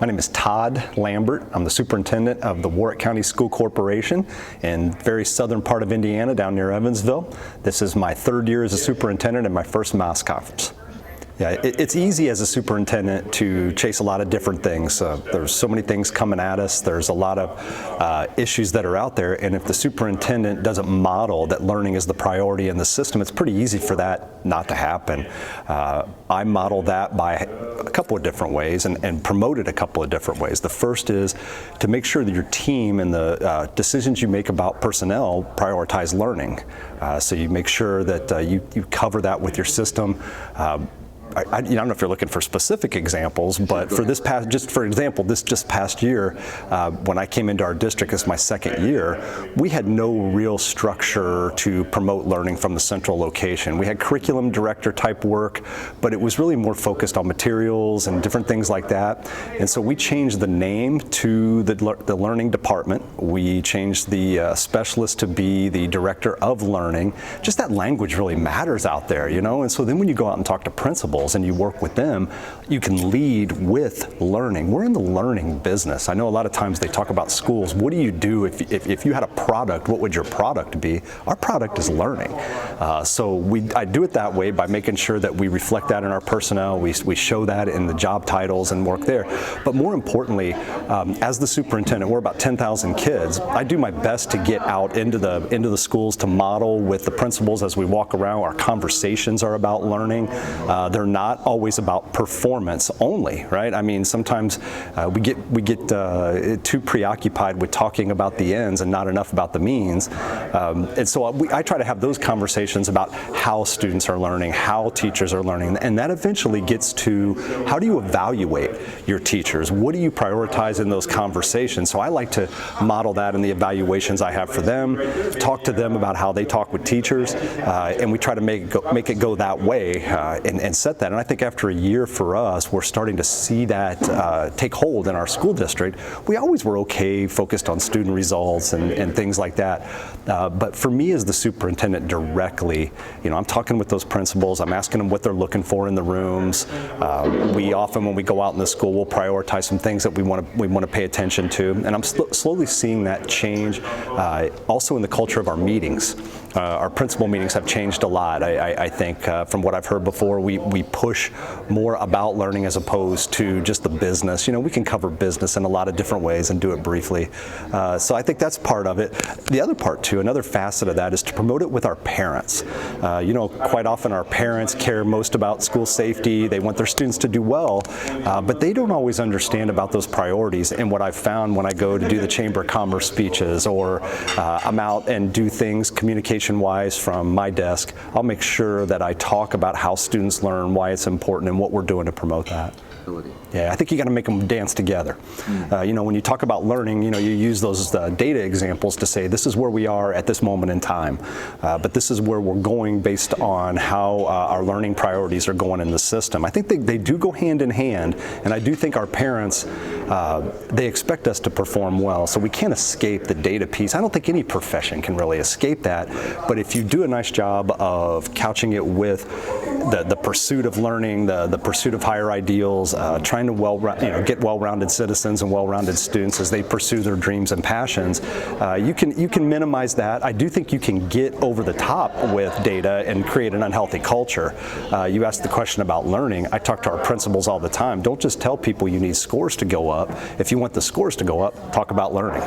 My name is Todd Lambert. I'm the superintendent of the Warwick County School Corporation in very southern part of Indiana, down near Evansville. This is my third year as a superintendent and my first MAS conference. Yeah, it's easy as a superintendent to chase a lot of different things. There's so many things coming at us. There's a lot of issues that are out there, and if the superintendent doesn't model that learning is the priority in the system, it's pretty easy for that not to happen. I model that by a couple of different ways and promote it a couple of different ways. The first is to make sure that your team and the decisions you make about personnel prioritize learning. So you make sure that you cover that with your system. I don't know if you're looking for specific examples, but for this past, just for example, this just past year, when I came into our district as my second year, we had no real structure to promote learning from the central location. We had curriculum director type work, but it was really more focused on materials and different things like that. And so we changed the name to the learning department. We changed the specialist to be the director of learning. Just that language really matters out there, you know? And so then when you go out and talk to principals, and you work with them, you can lead with learning. We're in the learning business. I know a lot of times they talk about schools. What do you do if you had a product? What would your product be? Our product is learning. So I do it that way by making sure that we reflect that in our personnel. We show that in the job titles and work there. But more importantly, as the superintendent, we're about 10,000 kids. I do my best to get out into the schools to model with the principals as we walk around. Our conversations are about learning. They're not always about performance only, right? I mean, sometimes we get too preoccupied with talking about the ends and not enough about the means. And so I try to have those conversations about how students are learning, how teachers are learning, and that eventually gets to how do you evaluate your teachers? What do you prioritize in those conversations? So I like to model that in the evaluations I have for them, talk to them about how they talk with teachers, and we try to make it go that way and set that. And I think after a year for us, we're starting to see that take hold in our school district. We always were okay focused on student results and things like that. But for me as the superintendent directly, you know, I'm talking with those principals, I'm asking them what they're looking for in the rooms. We often, when we go out in the school, we'll prioritize some things that we want to pay attention to. And I'm slowly seeing that change also in the culture of our meetings. Our principal meetings have changed a lot. I think from what I've heard before, we push more about learning as opposed to just the business. You know, we can cover business in a lot of different ways and do it briefly. So I think that's part of it. The other part too, another facet of that is to promote it with our parents. You know, quite often our parents care most about school safety. They want their students to do well, but they don't always understand about those priorities. And what I've found when I go to do the Chamber of Commerce speeches or I'm out and do things communication-wise from my desk, I'll make sure that I talk about how students learn, why it's important, and what we're doing to promote that. Yeah, I think you got to make them dance together. You know, when you talk about learning, you know, you use those data examples to say this is where we are at this moment in time, but this is where we're going based on how our learning priorities are going in the system. I think they do go hand in hand, and I do think our parents, they expect us to perform well, so we can't escape the data piece. I don't think any profession can really escape that, but if you do a nice job of couching it with the pursuit of learning, the pursuit of higher ideals, trying to get well-rounded citizens and well-rounded students as they pursue their dreams and passions, you can minimize that. I do think you can get over the top with data and create an unhealthy culture. You asked the question about learning. I talk to our principals all the time. Don't just tell people you need scores to go up. If you want the scores to go up, talk about learning.